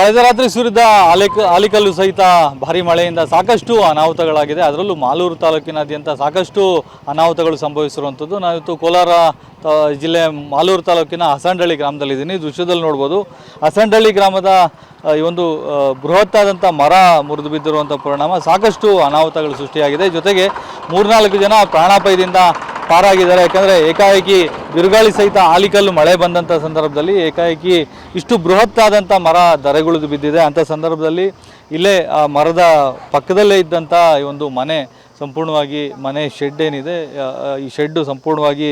ಕಳೆದ ರಾತ್ರಿ ಸುರಿದ ಆಲಿಕಲ್ಲು ಸಹಿತ ಭಾರಿ ಮಳೆಯಿಂದ ಸಾಕಷ್ಟು ಅನಾಹುತಗಳಾಗಿದೆ. ಅದರಲ್ಲೂ ಮಾಲೂರು ತಾಲೂಕಿನಾದ್ಯಂತ ಸಾಕಷ್ಟು ಅನಾಹುತಗಳು ಸಂಭವಿಸಿರುವಂಥದ್ದು. ನಾವಿತ್ತು ಕೋಲಾರ ಜಿಲ್ಲೆ ಮಾಲೂರು ತಾಲೂಕಿನ ಹಸಂಡಳ್ಳಿ ಗ್ರಾಮದಲ್ಲಿದ್ದೀನಿ. ದೃಶ್ಯದಲ್ಲಿ ನೋಡ್ಬೋದು, ಹಸಂಡಳ್ಳಿ ಗ್ರಾಮದ ಈ ಒಂದು ಬೃಹತ್ತಾದಂಥ ಮರ ಮುರಿದು ಬಿದ್ದಿರುವಂಥ ಪರಿಣಾಮ ಸಾಕಷ್ಟು ಅನಾಹುತಗಳು ಸೃಷ್ಟಿಯಾಗಿದೆ. ಜೊತೆಗೆ 3-4 ಜನ ಪ್ರಾಣಾಪಾಯದಿಂದ ಪಾರಾಗಿದ್ದಾರೆ. ಯಾಕಂದರೆ ಏಕಾಏಕಿ ಬಿರುಗಾಳಿ ಸಹಿತ ಆಲಿಕಲ್ಲು ಮಳೆ ಬಂದಂಥ ಸಂದರ್ಭದಲ್ಲಿ ಏಕಾಏಕಿ ಇಷ್ಟು ಬೃಹತ್ತಾದಂಥ ಮರ ಧರೆಗುಳಿದು ಬಿದ್ದಿದೆ. ಅಂಥ ಸಂದರ್ಭದಲ್ಲಿ ಇಲ್ಲೇ ಆ ಮರದ ಪಕ್ಕದಲ್ಲೇ ಇದ್ದಂಥ ಈ ಒಂದು ಮನೆ ಸಂಪೂರ್ಣವಾಗಿ ಮನೆ ಶೆಡ್ ಏನಿದೆ, ಈ ಶೆಡ್ಡು ಸಂಪೂರ್ಣವಾಗಿ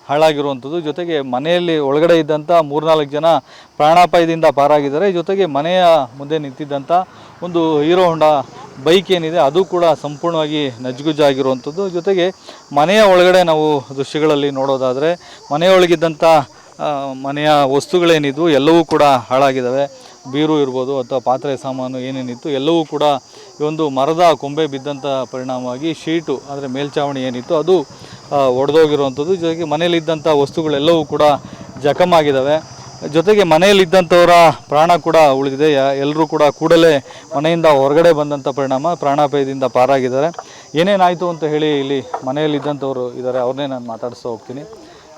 ಹಾಳಾಗಿರುವಂಥದ್ದು. ಜೊತೆಗೆ ಮನೆಯಲ್ಲಿ ಒಳಗಡೆ ಇದ್ದಂಥ 3-4 ಜನ ಪ್ರಾಣಾಪಾಯದಿಂದ ಪಾರಾಗಿದ್ದಾರೆ. ಜೊತೆಗೆ ಮನೆಯ ಮುಂದೆ ನಿಂತಿದ್ದಂಥ ಒಂದು ಹೀರೋ ಹೋಂಡಾ ಬೈಕ್ ಏನಿದೆ ಅದು ಕೂಡ ಸಂಪೂರ್ಣವಾಗಿ ನಜ್ಗುಜ್ಜಾಗಿರುವಂಥದ್ದು. ಜೊತೆಗೆ ಮನೆಯ ಒಳಗಡೆ ನಾವು ದೃಶ್ಯಗಳಲ್ಲಿ ನೋಡೋದಾದರೆ ಮನೆಯೊಳಗಿದ್ದಂಥ ಮನೆಯ ವಸ್ತುಗಳೇನಿದ್ವು ಎಲ್ಲವೂ ಕೂಡ ಹಾಳಾಗಿದ್ದಾವೆ. ಬೀರು ಇರ್ಬೋದು ಅಥವಾ ಪಾತ್ರೆ ಸಾಮಾನು ಏನೇನಿತ್ತು ಎಲ್ಲವೂ ಕೂಡ ಈ ಒಂದು ಮರದ ಕೊಂಬೆ ಬಿದ್ದಂಥ ಪರಿಣಾಮವಾಗಿ ಶೀಟು ಅಂದರೆ ಮೇಲ್ಛಾವಣಿ ಏನಿತ್ತು ಅದು ಒಡೆದೋಗಿರುವಂಥದ್ದು. ಜೊತೆಗೆ ಮನೆಯಲ್ಲಿದ್ದಂಥ ವಸ್ತುಗಳೆಲ್ಲವೂ ಕೂಡ ಜಖಮಾಗಿದ್ದಾವೆ. ಜೊತೆಗೆ ಮನೆಯಲ್ಲಿದ್ದಂಥವರ ಪ್ರಾಣ ಕೂಡ ಉಳಿದಿದೆ. ಎಲ್ಲರೂ ಕೂಡ ಕೂಡಲೇ ಮನೆಯಿಂದ ಹೊರಗಡೆ ಬಂದಂಥ ಪರಿಣಾಮ ಪ್ರಾಣಾಪಾಯದಿಂದ ಪಾರಾಗಿದ್ದಾರೆ. ಏನೇನಾಯಿತು ಅಂತ ಹೇಳಿ ಇಲ್ಲಿ ಮನೆಯಲ್ಲಿದ್ದಂಥವ್ರು ಇದ್ದಾರೆ, ಅವ್ರನ್ನೇ ನಾನು ಮಾತಾಡಿಸ್ತಾ ಹೋಗ್ತೀನಿ.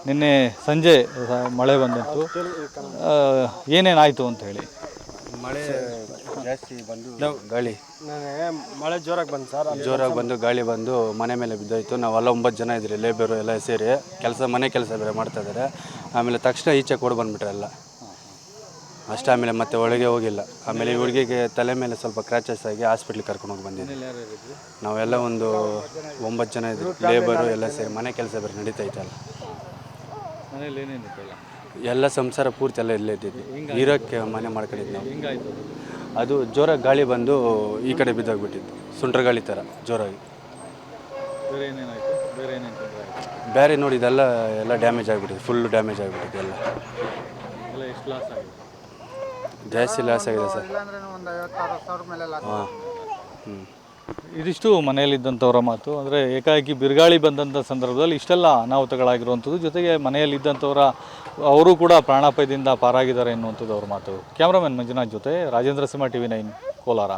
ನಿನ್ನೆ ಸಂಜೆ ಮಳೆ ಬಂದಿತ್ತು, ಏನೇನಾಯಿತು ಅಂತ ಹೇಳಿ. ಮಳೆ ಜಾಸ್ತಿ ಬಂದು ಗಾಳಿ ಮಳೆ ಜೋರಾಗಿ ಬಂದು ಸರ್, ಜೋರಾಗಿ ಬಂದು ಗಾಳಿ ಬಂದು ಮನೆ ಮೇಲೆ ಬಿದ್ದೋಯ್ತು. ನಾವೆಲ್ಲ 9 ಜನ ಇದ್ರಿ, ಲೇಬರು ಎಲ್ಲ ಸೇರಿ ಮನೆ ಕೆಲಸ ಬೇರೆ ಮಾಡ್ತಾಯಿದ್ದಾರೆ. ಆಮೇಲೆ ತಕ್ಷಣ ಈಚೆ ಕೊಡು ಬಂದುಬಿಟ್ರೆ ಎಲ್ಲ ಅಷ್ಟೇ. ಆಮೇಲೆ ಮತ್ತೆ ಒಳಗೆ ಹೋಗಿಲ್ಲ. ಆಮೇಲೆ ಈ ಹುಡುಗಿಗೆ ತಲೆ ಮೇಲೆ ಸ್ವಲ್ಪ ಕ್ರ್ಯಾಚಸ್ ಆಗಿ ಹಾಸ್ಪಿಟ್ಲಿಗೆ ಕರ್ಕೊಂಡೋಗಿ ಬಂದಿದ್ವಿ. ನಾವೆಲ್ಲ ಒಂದು 9 ಜನ ಇದ್ವಿ, ಲೇಬರು ಎಲ್ಲ ಸೇರಿ ಮನೆ ಕೆಲಸ ಬೇರೆ ನಡೀತೈತಲ್ಲ. ಮನೇಲಿ ಏನೇನಿತ್ತಲ್ಲ ಎಲ್ಲ ಸಂಸಾರ ಪೂರ್ತಿ ಎಲ್ಲ ಇಲ್ಲೇ ಇದ್ದಿದ್ವಿ. ಇರೋಕ್ಕೆ ಮನೆ ಮಾಡ್ಕೊಂಡಿದ್ದು ನಾವು. ಅದು ಜೋರಾಗಿ ಗಾಳಿ ಬಂದು ಈ ಕಡೆ ಬಿದ್ದೋಗ್ಬಿಟ್ಟಿದ್ದು, ಸುಂಟ್ರ ಗಾಳಿ ಥರ ಜೋರಾಗಿ. ಬೇರೆ ಏನೇನಾಯಿತು? ಬೇರೆ ನೋಡಿ ಇದೆಲ್ಲ ಎಲ್ಲ ಡ್ಯಾಮೇಜ್ ಆಗಿಬಿಟ್ಟಿದೆ, ಫುಲ್ ಡ್ಯಾಮೇಜ್ ಆಗಿಬಿಟ್ಟಿದೆ ಎಲ್ಲ. ಎಷ್ಟು ಲಾಸ್ ಆಗಿದೆ? ಜಾಸ್ತಿ ಲಾಸ್ ಆಗಿದೆ ಸರ್. ಹಾಂ. ಇದಿಷ್ಟು ಮನೆಯಲ್ಲಿದ್ದಂಥವರ ಮಾತು. ಅಂದರೆ ಏಕಾಏಕಿ ಬಿರುಗಾಳಿ ಬಂದಂಥ ಸಂದರ್ಭದಲ್ಲಿ ಇಷ್ಟೆಲ್ಲ ಅನಾಹುತಗಳಾಗಿರುವಂಥದ್ದು. ಜೊತೆಗೆ ಮನೆಯಲ್ಲಿದ್ದಂಥವರ ಅವರು ಕೂಡ ಪ್ರಾಣಾಪಾಯದಿಂದ ಪಾರಾಗಿದ್ದಾರೆ ಎನ್ನುವಂಥದ್ದು ಅವ್ರ ಮಾತು. ಕ್ಯಾಮ್ರಾಮನ್ ಮಂಜುನಾಥ್ ಜೊತೆ ರಾಜೇಂದ್ರ ಸಿಂಹ, TV9 ಕೋಲಾರ.